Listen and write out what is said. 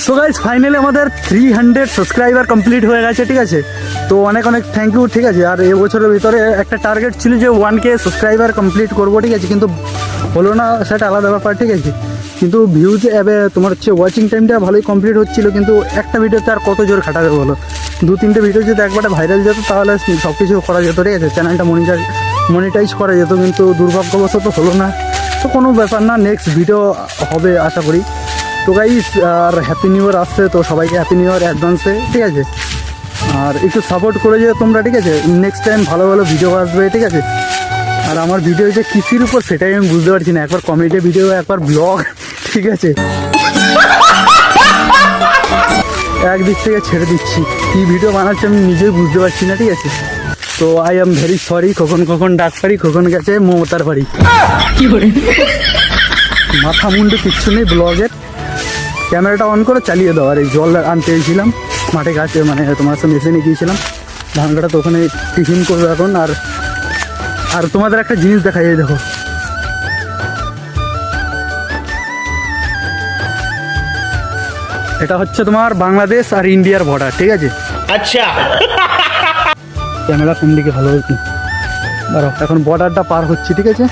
So guys finally আমাদের 300 subscriber complete হয়ে গেছে, ঠিক আছে। তো অনেক অনেক থ্যাংক ইউ, ঠিক আছে। আর এবছরের ভিতরে একটা টার্গেট ছিল যে 1K সাবস্ক্রাইবার কমপ্লিট করবো, ঠিক আছে, কিন্তু হলো না, সেটা আলাদা ব্যাপার, ঠিক আছে। কিন্তু ভিউজ এবে তোমার হচ্ছে ওয়াচিং টাইমটা ভালোই কমপ্লিট হচ্ছিলো, কিন্তু একটা ভিডিওতে আর কত জোর খাটাবে বলো। 2-3টে ভিডিও যদি একবারে ভাইরাল যেত তাহলে সব কিছু করা যেত, ঠিক আছে, চ্যানেলটা মনিটাইজ করা যেত, কিন্তু দুর্ভাগ্যবশত হলো না। তো কোনো ব্যাপার না, নেক্সট ভিডিও হবে আশা করি। তো গাইস আর হ্যাপি নিউ ইয়ার আসছে, তো সবাইকে হ্যাপি নিউ ইয়ার অ্যাডভান্সে, ঠিক আছে। আর একটু সাপোর্ট করে যে তোমরা, ঠিক আছে, নেক্সট টাইম ভালো ভালো ভিডিও আসবে, ঠিক আছে। আর আমার ভিডিও যে কৃষির উপর সেটাই আমি বুঝতে পারছি না, একবার কমেডি ভিডিও একবার ব্লগ, ঠিক আছে। একদিক থেকে ছেড়ে দিচ্ছি, কী ভিডিও বানাচ্ছি আমি নিজেই বুঝতে পারছি না, ঠিক আছে। তো আই এম ভেরি সরি। কখন ডাক পারি, কখন গেছে মমতার বাড়ি, মাথা মুন্ডু কিচ্ছু নেই ব্লগের। ক্যামেরাটা অন করে চালিয়ে দাও। আর এই জল আনতে গিয়েছিলাম মাঠে, গাছে মানে তোমার সাথে মেশিনে গিয়েছিলাম ধান কাটা, তো ওখানে টিফিন করবো এখন। আর তোমাদের একটা জিনিস দেখা যায়, দেখো, এটা হচ্ছে তোমার বাংলাদেশ আর ইন্ডিয়ার বর্ডার, ঠিক আছে। আচ্ছা, ক্যামেরা কোন দিকে ভালো হয়েছে, এখন বর্ডারটা পার হচ্ছে, ঠিক আছে।